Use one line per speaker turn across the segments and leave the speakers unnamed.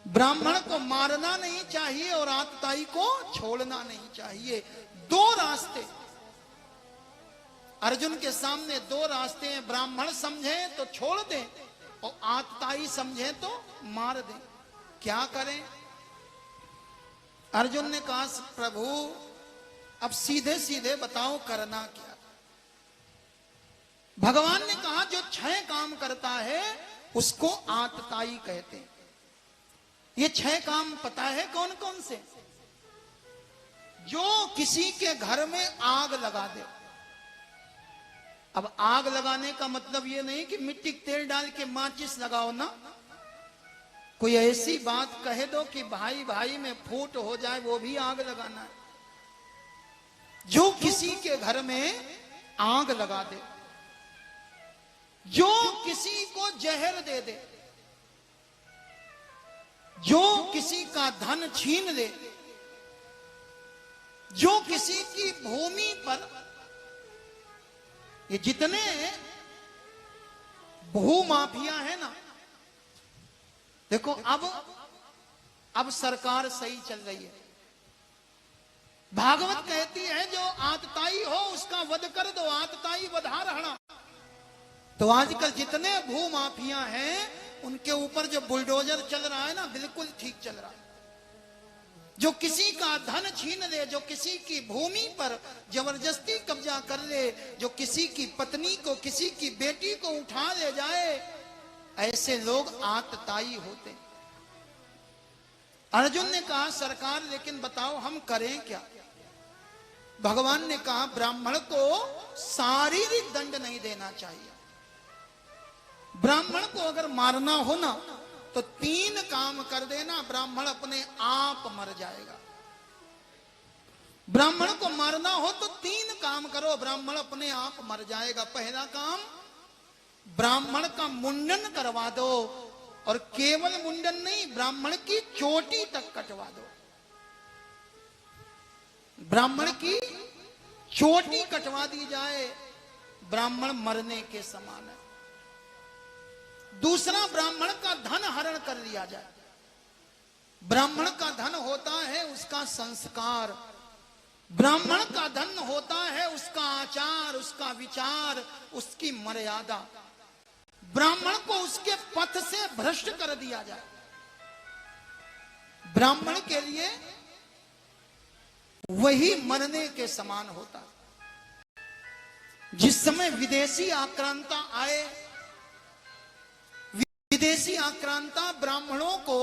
ब्राह्मण को मारना नहीं चाहिए और आतताई को छोड़ना नहीं चाहिए। दो रास्ते अर्जुन के सामने, दो रास्ते हैं। ब्राह्मण समझे तो छोड़ दें और आतताई समझे तो मार दें। क्या करें? अर्जुन ने कहा प्रभु अब सीधे सीधे बताओ करना क्या। भगवान ने कहा जो 6 काम करता है उसको आतताई कहते हैं। ये 6 काम पता है कौन कौन से? जो किसी के घर में आग लगा दे। अब आग लगाने का मतलब ये नहीं कि मिट्टी तेल डाल के माचिस लगाओ ना। कोई ऐसी बात कहे दो कि भाई भाई में फूट हो जाए, वो भी आग लगाना है। जो किसी के घर में आग लगा दे, जो किसी को जहर दे दे, जो किसी का धन छीन ले, जो किसी की भूमि पर, ये जितने भूमाफिया है ना, देखो अब सरकार सही चल रही है। भागवत कहती है जो आतताई हो उसका वध कर दो, आतताई वधारहणा। तो आजकल जितने भूमाफिया हैं उनके ऊपर जो बुलडोजर चल रहा है ना, बिल्कुल ठीक चल रहा है। जो किसी का धन छीन ले, जो किसी की भूमि पर जबरदस्ती कब्जा कर ले, जो किसी की पत्नी को, किसी की बेटी को उठा ले जाए, ऐसे लोग आतताई होते। अर्जुन ने कहा सरकार लेकिन बताओ हम करें क्या? भगवान ने कहा ब्राह्मण को शारीरिक दंड नहीं देना चाहिए। ब्राह्मण को अगर मारना हो ना तो 3 काम कर देना, ब्राह्मण अपने आप मर जाएगा। ब्राह्मण को मारना हो तो 3 काम करो, ब्राह्मण अपने आप मर जाएगा। पहला काम, ब्राह्मण का मुंडन करवा दो, और केवल मुंडन नहीं, ब्राह्मण की चोटी तक कटवा दो। ब्राह्मण की चोटी कटवा दी जाए, ब्राह्मण मरने के समान है। दूसरा, ब्राह्मण का धन हरण कर लिया जाए। ब्राह्मण का धन होता है उसका संस्कार, ब्राह्मण का धन होता है उसका आचार, उसका विचार, उसकी मर्यादा। ब्राह्मण को उसके पथ से भ्रष्ट कर दिया जाए। ब्राह्मण के लिए वही मरने के समान होता है। जिस समय विदेशी आक्रांता आए, विदेशी आक्रांता ब्राह्मणों को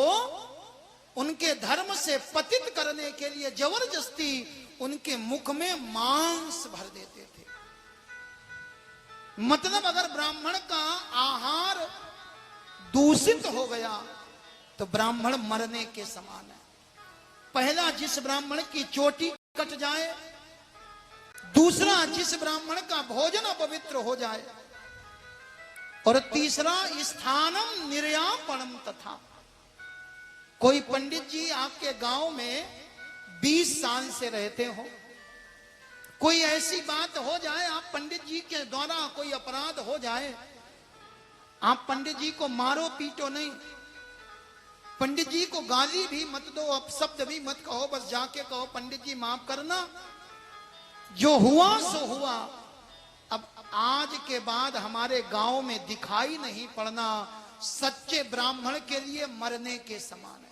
उनके धर्म से पतित करने के लिए जबरदस्ती उनके मुख में मांस भर देते थे। मतलब अगर ब्राह्मण का आहार दूषित हो गया तो ब्राह्मण मरने के समान है। पहला, जिस ब्राह्मण की चोटी कट जाए। दूसरा, जिस ब्राह्मण का भोजन अपवित्र हो जाए। और तीसरा, स्थानम निर्यापणम तथा। कोई पंडित जी आपके गांव में 20 साल से रहते हो, कोई ऐसी बात हो जाए, आप पंडित जी के द्वारा कोई अपराध हो जाए, आप पंडित जी को मारो पीटो नहीं, पंडित जी को गाली भी मत दो, अपशब्द भी मत कहो, बस जाके कहो पंडित जी माफ करना, जो हुआ सो हुआ। अब आज के बाद हमारे गांव में दिखाई नहीं पड़ना। सच्चे ब्राह्मण के लिए मरने के समान है।